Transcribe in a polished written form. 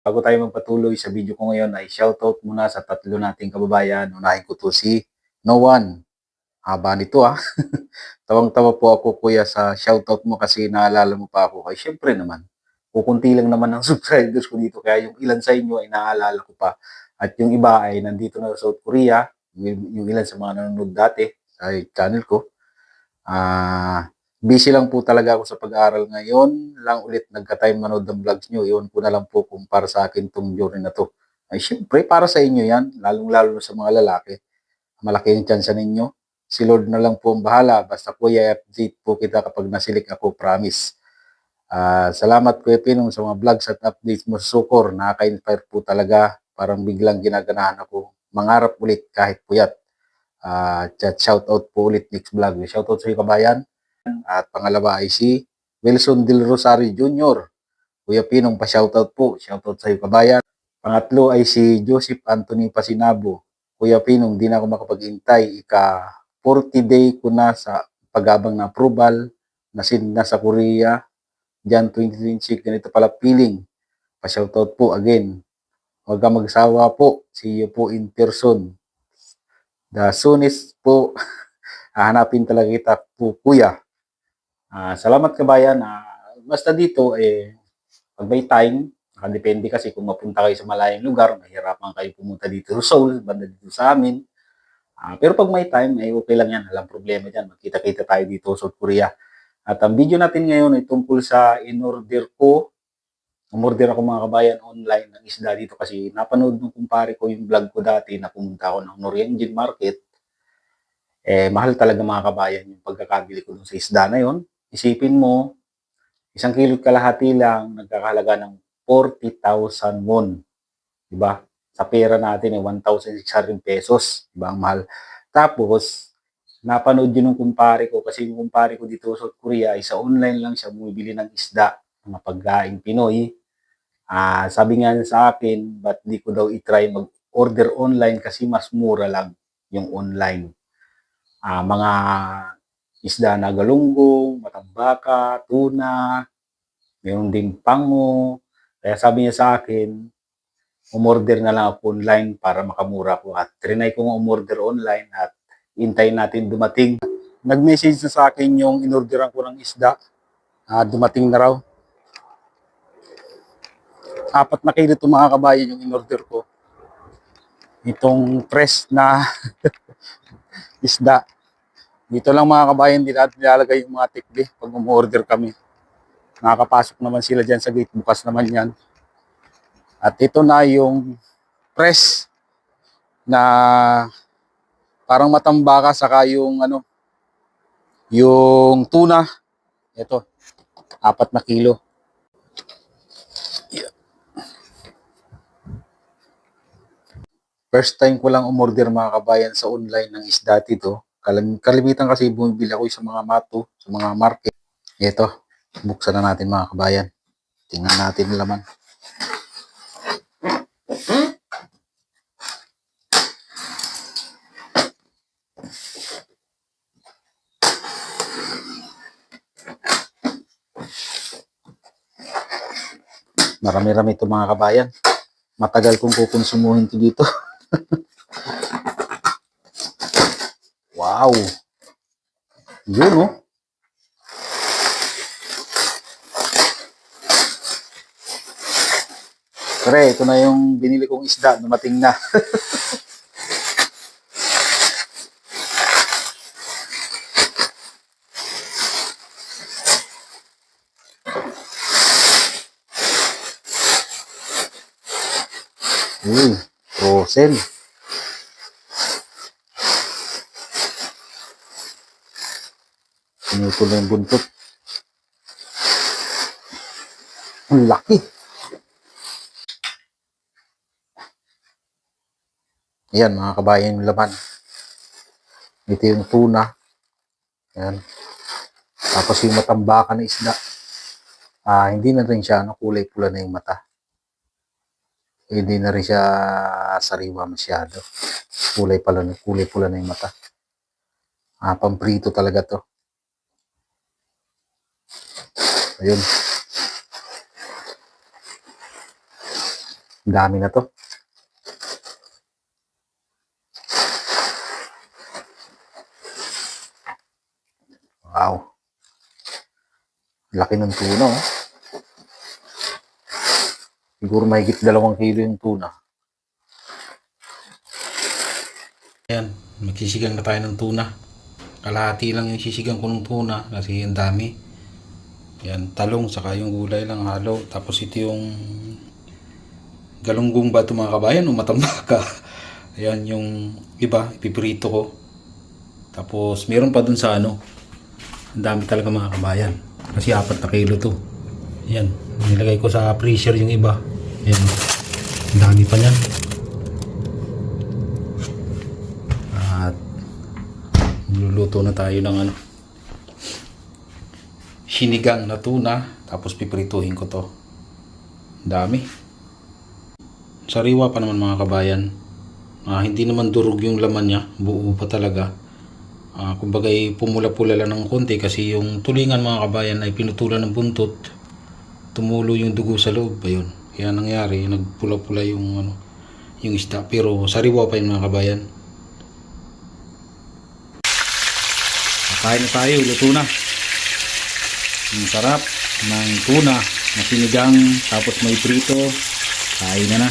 Bago tayo magpatuloy sa video ko ngayon ay shoutout muna sa tatlo nating kababayan. Unahin ko to si No1. Haba nito ah. Tawang-tawa po ako kuya sa shoutout mo kasi naalala mo pa ako. Ay syempre naman, kukunti lang naman ang subscribers ko dito kaya yung ilan sa inyo ay naalala ko pa. At yung iba ay nandito na sa South Korea. Yung ilan sa mga nanonood dati sa channel ko. Busy lang po talaga ako sa pag-aaral ngayon. Lang ulit nagka-time manood ng vlogs nyo. Iyon ko na lang po kung para sa akin tong journey na to. Ay syempre, para sa inyo yan. Lalong-lalo sa mga lalaki. Malaki yung chance ninyo. Si Lord na lang po ang bahala. Basta po i-update po kita kapag nasilik ako, promise. Salamat Kuya Pinong sa mga vlogs at updates mo sa Sukor. Nakaka-inspire po talaga. Parang biglang ginaganahan ako. Mangarap ulit kahit puyat. Shout out po ulit next vlog. Shout out sa iyo kabayan. At pangalawa ay si Wilson Del Rosario Jr. Kuya Pinong pa-shoutout po. Shoutout sa iyo kabayan. Pangatlo ay si Joseph Anthony Pasinabo. Kuya Pinong, di na ako makapag-intay. Ika 40 day ko na sa pag-abang na approval. Nasin na sa Korea. Jan 2026. Ganito pala feeling. Pa-shoutout po again. Huwag ka magsawa po. See you po in person. The soonest po. Hahanapin talaga kita po kuya. Salamat kabayan. Basta dito, pag may time, nakadepende kasi kung mapunta kayo sa malayong lugar, mahirapan kayo pumunta dito sa Seoul, banda dito sa amin. Pero pag may time, okay lang yan. Walang problema dyan. Magkita-kita tayo dito sa South Korea. At ang video natin ngayon ay tungkol sa in-order ko. Umorder ako mga kabayan online ng isda dito kasi napanood ng kumpare ko yung vlog ko dati na pumunta ako ng Norienjin Market. Mahal talaga mga kabayan yung pagkakabili ko dun sa isda na yon. Isipin mo, 1 kilo kalahati lang, nagkakahalaga ng 40,000 won. Diba? Sa pera natin 1,600 pesos. Diba? Ang mahal. Tapos, napanood yun ng kumpare ko kasi yung kumpare ko dito sa South Korea ay sa online lang siya bumibili ng isda, mga pagkain Pinoy. Sabi nga niya sa akin, ba't di ko daw itry mag-order online kasi mas mura lang yung online. Mga isda na galunggong, matambaka, tuna, mayroon ding pango. Kaya sabi niya sa akin, umorder na lang ako online para makamura ko. At trinay ko umorder online at hintayin natin dumating. Nag-message na sa akin yung inorderan ko ng isda. Dumating na raw. 4 na kilo itong mga kabayan yung inorder ko. Itong fresh na isda. Dito lang mga kabayan, nilalagay yung mga tikbi pag umorder kami. Nakakapasok naman sila dyan sa gate. Bukas naman yan. At ito na yung fresh na parang matambaka saka yung yung tuna. Ito, 4 na kilo. First time ko lang umorder mga kabayan sa online ng isda dito. Kalimitan kasi bumibili ako sa mga mato, sa mga market. Ito, buksan na natin mga kabayan. Tingnan natin ang laman. Marami-rami ito mga kabayan. Matagal kong kukonsumuhin ito dito. Wow! Yun oh. Pre, ito na yung binili kong isda. Dumating na. Frozen. Ito na yung buntot. Ang laki. Ayan mga kabayan yung laman. Ito yung tuna. Ayan. Tapos yung matambaka na isda. Hindi na rin siya kulay pula na yung mata. Hindi na rin siya sariwa masyado. Kulay pula na yung mata. Pamprito talaga to. Ayun. Ang dami na to. Wow. Laki ng tuna, oh. Siguro mahigit 2 kilo yung tuna. Ayan, magsisigang na tayo ng tuna. Kalahati lang yung sisigang ko ng tuna kasi ang dami. Yan, talong saka yung gulay lang halo. Tapos ito yung galunggong ba ito mga kabayan o matambaka. Ayan yung iba, ipiprito ko. Tapos meron pa dun sa ano. Ang dami talaga mga kabayan. Kasi 4 na kilo to. Ayan, nilagay ko sa freezer yung iba. Ayan, ang dami pa niyan. At luluto na tayo ng ano, sinigang na tuna. Tapos piprituhin ko to. Ang dami. Sariwa pa naman mga kabayan. Hindi naman durog yung laman niya. Buo pa talaga. Kumbaga pumula-pula lang ng konti kasi yung tulingan mga kabayan ay pinutulan ng buntot. Tumulo yung dugo sa loob. Ayun. Kaya nangyari, nagpula-pula yung ano, yung isda. Pero sariwa pa yun mga kabayan. Kain na tayo, luto na. Ang sarap ng tuna na sinigang tapos may prito. Kain na na.